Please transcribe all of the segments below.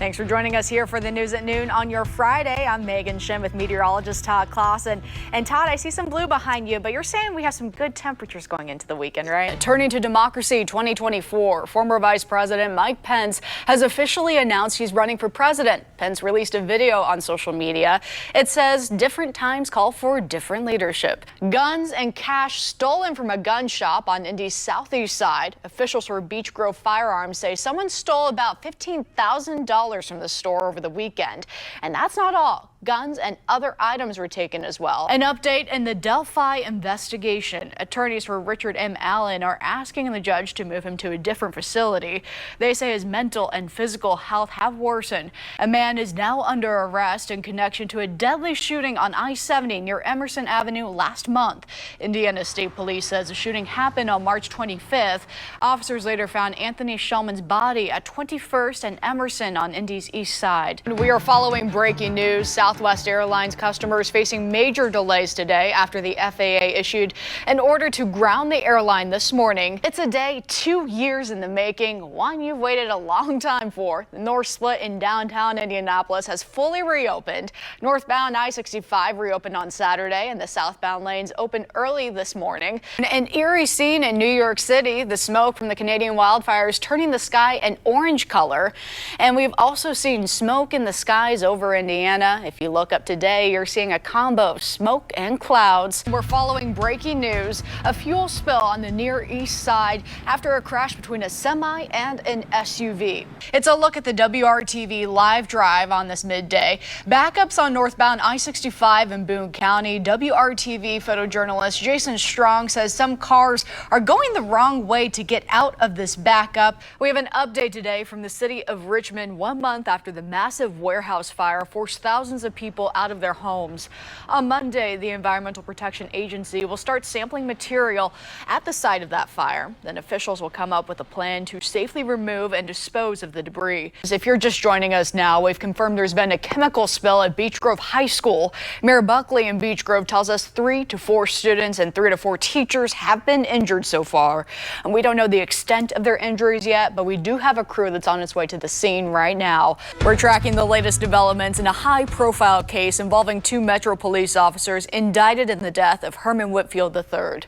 Thanks for joining us here for the news at noon on your Friday. I'm Megan Shinn with meteorologist Todd Clausen. And Todd, I see some blue behind you, but you're saying we have some good temperatures going into the weekend, right? Turning to Democracy 2024, former Vice President Mike Pence has officially announced he's running for president. Pence released a video on social media. It says different times call for different leadership. Guns and cash stolen from a gun shop on Indy's southeast side. Officials for Beech Grove Firearms say someone stole about $15,000 from the store over the weekend. And that's not all. Guns and other items were taken as well. An update in the Delphi investigation. Attorneys for Richard M. Allen are asking the judge to move him to a different facility. They say his mental and physical health have worsened. A man is now under arrest in connection to a deadly shooting on I-70 near Emerson Avenue last month. Indiana State Police says the shooting happened on March 25th. Officers later found Anthony Shellman's body at 21st and Emerson on Indy's east side. We are following breaking news. Southwest Airlines customers facing major delays today after the FAA issued an order to ground the airline this morning. It's a day 2 years in the making, one you've waited a long time for. The north split in downtown Indianapolis has fully reopened. Northbound I-65 reopened on Saturday, and the southbound lanes opened early this morning. An eerie scene in New York City, the smoke from the Canadian wildfires turning the sky an orange color. And we've also seen smoke in the skies over Indiana. If you look up today, you're seeing a combo of smoke and clouds. We're following breaking news, a fuel spill on the Near East Side after a crash between a semi and an SUV. It's a look at the WRTV live drive on this midday. Backups on northbound I-65 in Boone County. WRTV photojournalist Jason Strong says some cars are going the wrong way to get out of this backup. We have an update today from the city of Richmond, 1 month after the massive warehouse fire forced thousands of people out of their homes. On Monday, the Environmental Protection Agency will start sampling material at the site of that fire. Then officials will come up with a plan to safely remove and dispose of the debris. If you're just joining us now, we've confirmed there's been a chemical spill at Beech Grove High School. Mayor Buckley in Beech Grove tells us 3 to 4 students and 3 to 4 teachers have been injured so far. And we don't know the extent of their injuries yet, but we do have a crew that's on its way to the scene right now. We're tracking the latest developments in a high-profile case involving 2 Metro police officers indicted in the death of Herman Whitfield III.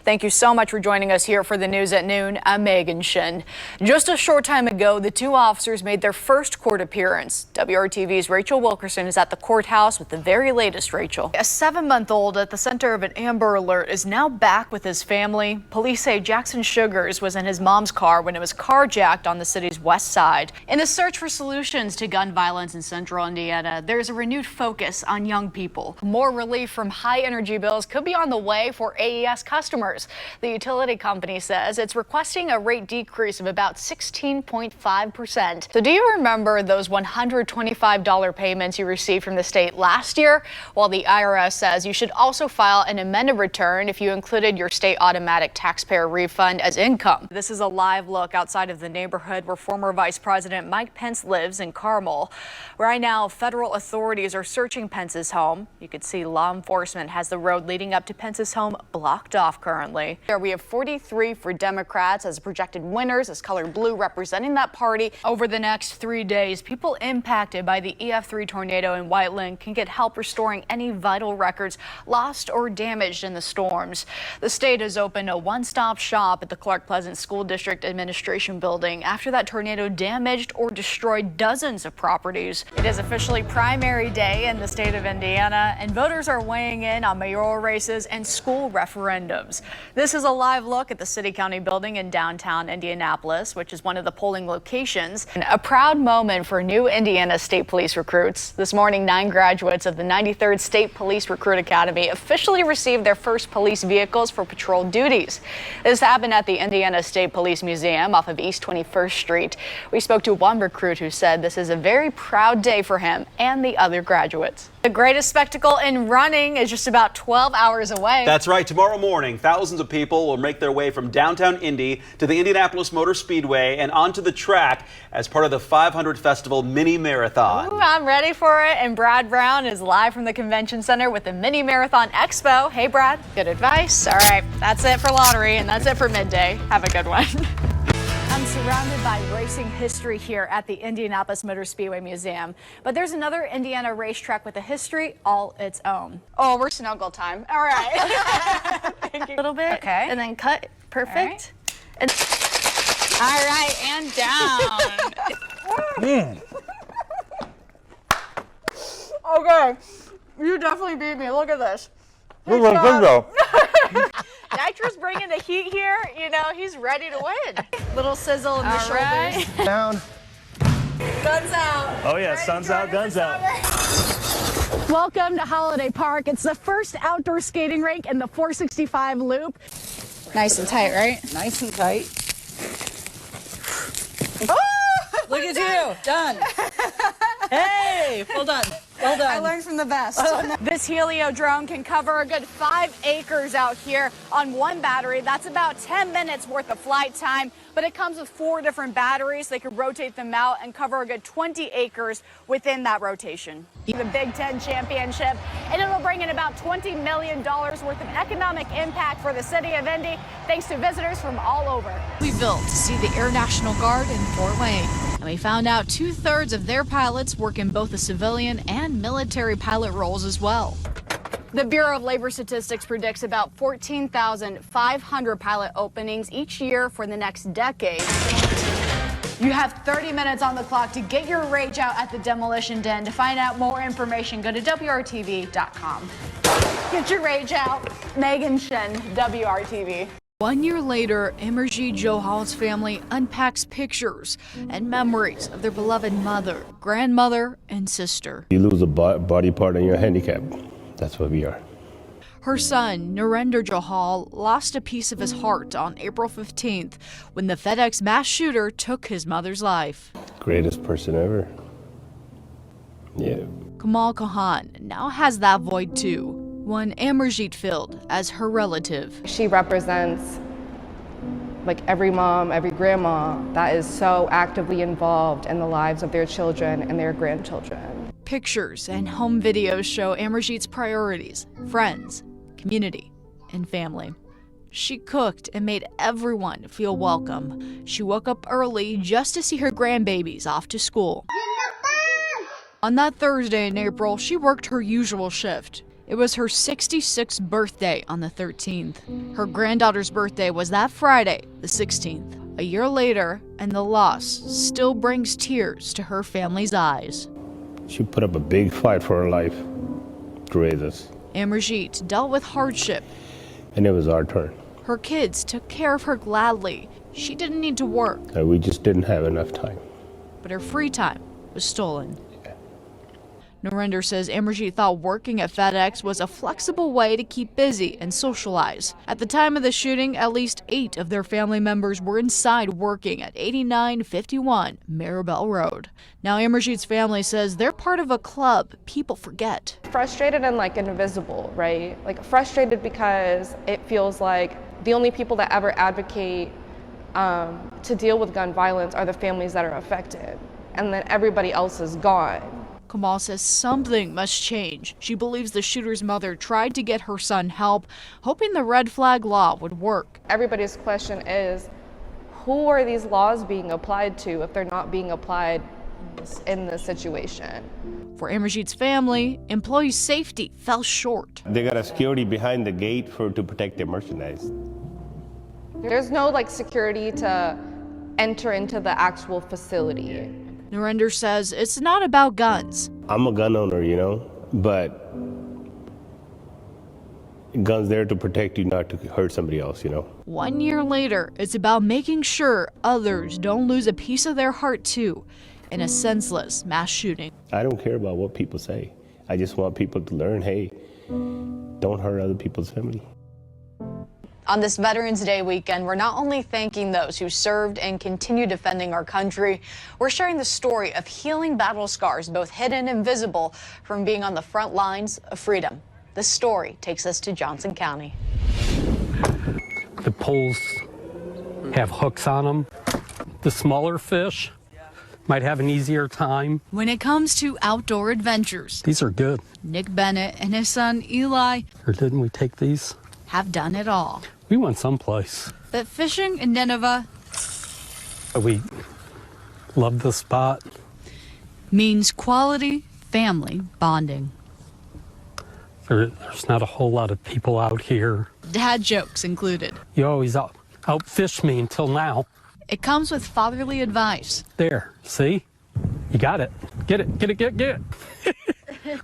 Thank you so much for joining us here for the news at noon. I'm Megan Shinn. Just a short time ago, the 2 officers made their first court appearance. WRTV's Rachel Wilkerson is at the courthouse with the very latest, Rachel. A 7-month-old at the center of an Amber Alert is now back with his family. Police say Jackson Sugars was in his mom's car when it was carjacked on the city's west side. In a search for solutions to gun violence in central Indiana, there's a renewed focus on young people. More relief from high energy bills could be on the way for AES customers. The utility company says it's requesting a rate decrease of about 16.5%. So do you remember those $125 payments you received from the state last year? Well, the IRS says you should also file an amended return if you included your state automatic taxpayer refund as income. This is a live look outside of the neighborhood where former Vice President Mike Pence lives in Carmel. Right now, federal authorities are searching Pence's home. You can see law enforcement has the road leading up to Pence's home blocked off currently. There we have 43 for Democrats as projected winners, as color blue representing that party. Over the next 3 days, people impacted by the EF3 tornado in Whiteland can get help restoring any vital records lost or damaged in the storms. The state has opened a one-stop shop at the Clark Pleasant School District Administration Building after that tornado damaged or destroyed dozens of properties. It is officially primary day in the state of Indiana, and voters are weighing in on mayoral races and school referendums. This is a live look at the City County building in downtown Indianapolis, which is one of the polling locations. And a proud moment for new Indiana State Police recruits. This morning, 9 graduates of the 93rd State Police Recruit Academy officially received their first police vehicles for patrol duties. This happened at the Indiana State Police Museum off of East 21st Street. We spoke to one recruit who said this is a very proud day for him and the other graduates. The greatest spectacle in running is just about 12 hours away. That's right. Tomorrow morning, thousands of people will make their way from downtown Indy to the Indianapolis Motor Speedway and onto the track as part of the 500 Festival Mini Marathon. Ooh, I'm ready for it. And Brad Brown is live from the Convention Center with the Mini Marathon Expo. Hey, Brad. Good advice. All right. That's it for lottery, and that's it for midday. Have a good one. I'm Surrounded by racing history here at the Indianapolis Motor Speedway Museum. But there's another Indiana racetrack with a history all its own. Oh, we're snuggle time. All right. Thank you. A little bit. Okay. And then cut. Perfect. All right, and down. Man. Okay. You definitely beat me. Look at this. This one's good though. Nitro's bringing the heat here. You know, he's ready to win. Little sizzle in the shoulders. Right. Down. Guns out. Oh yeah, sun's out, guns out. Welcome to Holiday Park. It's the first outdoor skating rink in the 465 loop. Nice and tight, right? Nice and tight. Look at you. Done. Hey, well done. Well done. I learned from the best. This heliodrome can cover a good 5 acres out here on one battery. That's about 10 minutes worth of flight time, but it comes with 4 different batteries. They can rotate them out and cover a good 20 acres within that rotation. The Big Ten Championship, and it'll bring in about $20 million worth of economic impact for the city of Indy, thanks to visitors from all over. We built to see the Air National Guard in Fort Wayne, and we found out 2/3 of their pilots work in both the civilian and military pilot roles as well. The Bureau of Labor Statistics predicts about 14,500 pilot openings each year for the next decade. You have 30 minutes on the clock to get your rage out at the demolition den. To find out more information, go to WRTV.com. Get your rage out. Megan Shinn, WRTV. 1 year later, Emerjit Johal's family unpacks pictures and memories of their beloved mother, grandmother, and sister. You lose a body part and you're handicapped. That's what we are. Her son, Narendra Johal, lost a piece of his heart on April 15th when the FedEx mass shooter took his mother's life. Greatest person ever. Yeah. Kamal Khan now has that void too, one Amarjeet filled as her relative. She represents like every mom, every grandma that is so actively involved in the lives of their children and their grandchildren. Pictures and home videos show Amarjeet's priorities, friends, community, and family. She cooked and made everyone feel welcome. She woke up early just to see her grandbabies off to school. On that Thursday in April, she worked her usual shift. It was her 66th birthday on the 13th. Her granddaughter's birthday was that Friday, the 16th. A year later, and the loss still brings tears to her family's eyes. She put up a big fight for her life to raise us. Amarjeet dealt with hardship. And it was our turn. Her kids took care of her gladly. She didn't need to work. We just didn't have enough time. But her free time was stolen. Narendra says Amarjeet thought working at FedEx was a flexible way to keep busy and socialize. At the time of the shooting, at least 8 of their family members were inside working at 8951 Maribel Road. Now Amarjeet's family says they're part of a club people forget. Frustrated and like invisible, right? Like frustrated because it feels like the only people that ever advocate to deal with gun violence are the families that are affected, and then everybody else is gone. Kamal says something must change. She believes the shooter's mother tried to get her son help, hoping the red flag law would work. Everybody's question is, who are these laws being applied to if they're not being applied in this situation? For Amarjeet's family, employee safety fell short. They got a security behind the gate to protect their merchandise. There's no like security to enter into the actual facility. Narendra says it's not about guns. I'm a gun owner, you know, but guns there to protect you, not to hurt somebody else, you know. 1 year later, it's about making sure others don't lose a piece of their heart too in a senseless mass shooting. I don't care about what people say. I just want people to learn, hey, don't hurt other people's family. On this Veterans Day weekend, we're not only thanking those who served and continue defending our country, we're sharing the story of healing battle scars, both hidden and visible, from being on the front lines of freedom. This story takes us to Johnson County. The poles have hooks on them. The smaller fish might have an easier time. When it comes to outdoor adventures, These are good. Nick Bennett and his son Eli Or didn't we take these? have done it all. We went someplace. But fishing in Nineveh We love the spot. Means quality family bonding. There's not a whole lot of people out here. Dad jokes included. You always outfish me until now. It comes with fatherly advice. There, see? You got it. Get it.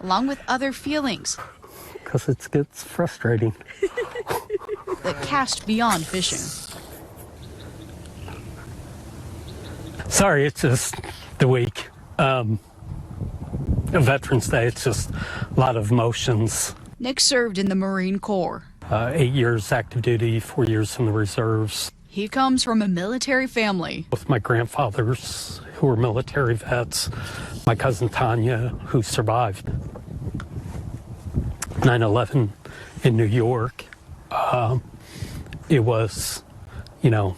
Along with other feelings Because it gets frustrating. that cast beyond fishing. Sorry, it's just the week. Veterans Day, it's just a lot of emotions. Nick served in the Marine Corps. 8 years active duty, 4 years in the reserves. He comes from a military family. With my grandfathers who were military vets, my cousin Tanya, who survived 9/11 in New York. It was,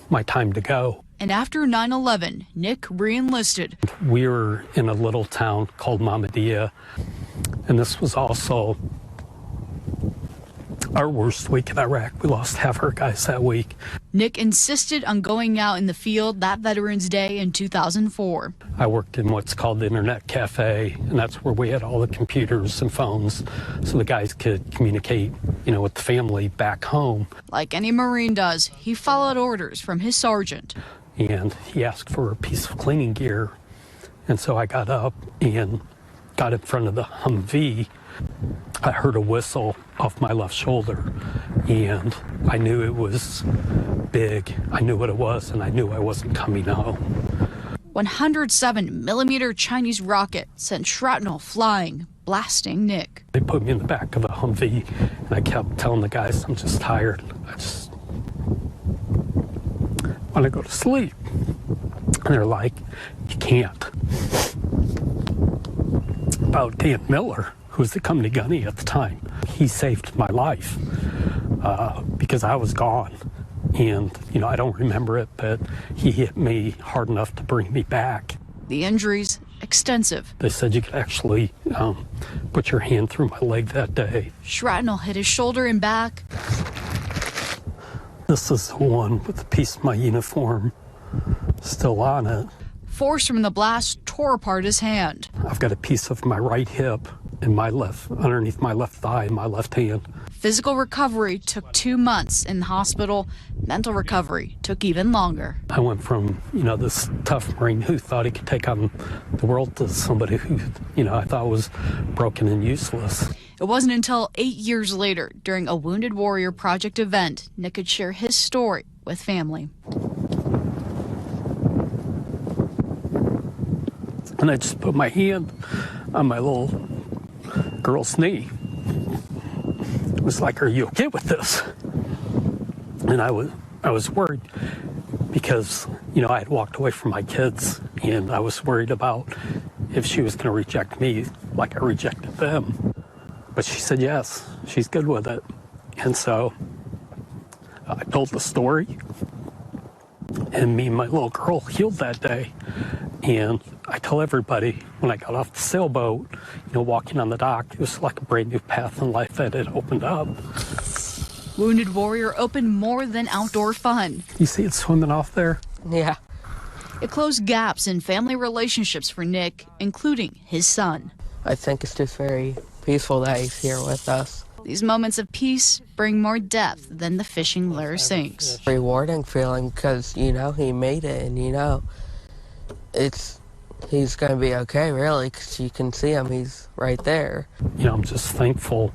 my time to go. And after 9/11, Nick re-enlisted. We were in a little town called Mahmudiya, and this was also our worst week in Iraq. We lost half our guys that week. Nick insisted on going out in the field that Veterans Day in 2004. I worked in what's called the Internet Cafe, and that's where we had all the computers and phones so the guys could communicate, with the family back home. Like any Marine does, he followed orders from his sergeant. And he asked for a piece of cleaning gear, and so I got up and got in front of the Humvee. I heard a whistle off my left shoulder, and I knew it was big. I knew what it was, and I knew I wasn't coming home. 107mm Chinese rocket sent shrapnel flying, blasting Nick. They put me in the back of a Humvee, and I kept telling the guys, I'm just tired. I just want to go to sleep. And they're like, you can't. About Dan Miller, who was the company gunny at the time, he saved my life because I was gone. And, I don't remember it, but he hit me hard enough to bring me back. The injuries, extensive. They said you could actually put your hand through my leg that day. Shrapnel hit his shoulder and back. This is the one with a piece of my uniform still on it. Force from the blast tore apart his hand. I've got a piece of my right hip and underneath my left thigh and my left hand. Physical recovery took 2 months in the hospital. Mental recovery took even longer. I went from, this tough Marine who thought he could take on the world to somebody who, I thought was broken and useless. It wasn't until 8 years later, during a Wounded Warrior Project event, Nick could share his story with family. And I just put my hand on my little girl's knee. It was like, are you okay with this? And I was worried because, I had walked away from my kids, and I was worried about if she was going to reject me like I rejected them. But she said yes, she's good with it. And so I told the story, and me and my little girl healed that day. And I tell everybody when I got off the sailboat, walking on the dock, it was like a brand new path in life that had opened up. Wounded Warrior opened more than outdoor fun. You see it swimming off there? Yeah. It closed gaps in family relationships for Nick, including his son. I think it's just very peaceful that he's here with us. These moments of peace bring more depth than the fishing lure sinks. Rewarding feeling because, he made it, and, he's going to be okay, really, because you can see him. He's right there. I'm just thankful,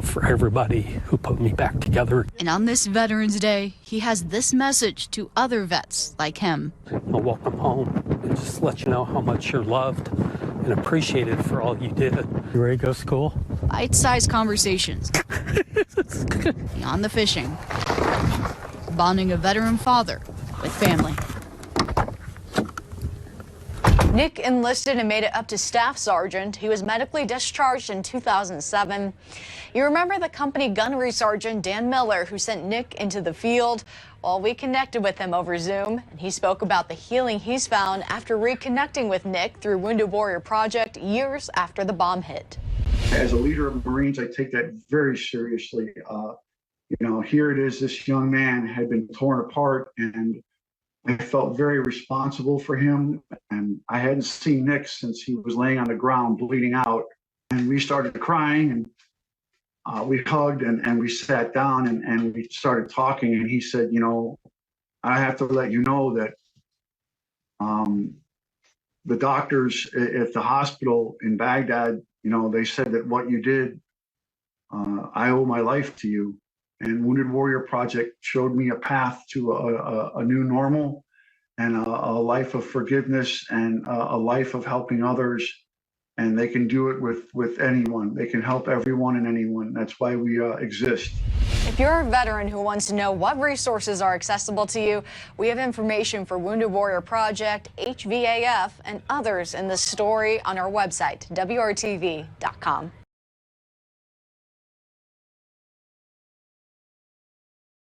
for everybody who put me back together. And on this Veterans Day, he has this message to other vets like him. Welcome home, and just let you know how much you're loved and appreciated for all you did. You ready to go to school? Bite-sized conversations. Beyond the fishing. Bonding a veteran father with family. Nick enlisted and made it up to staff sergeant. He was medically discharged in 2007. You remember the company gunnery sergeant, Dan Miller, who sent Nick into the field? Well, we connected with him over Zoom, and he spoke about the healing he's found after reconnecting with Nick through Wounded Warrior Project years after the bomb hit. As a leader of Marines, I take that very seriously. Here it is, this young man had been torn apart, and I felt very responsible for him, and I hadn't seen Nick since he was laying on the ground bleeding out. And we started crying, and we hugged, and we sat down, and we started talking. And he said, you know, I have to let you know that the doctors at the hospital in Baghdad, you know, they said that what you did, I owe my life to you. And Wounded Warrior Project showed me a path to a new normal and a life of forgiveness and a life of helping others. And they can do it with anyone. They can help everyone and anyone. That's why we exist. If you're a veteran who wants to know what resources are accessible to you, we have information for Wounded Warrior Project, HVAF, and others in the story on our website, WRTV.com.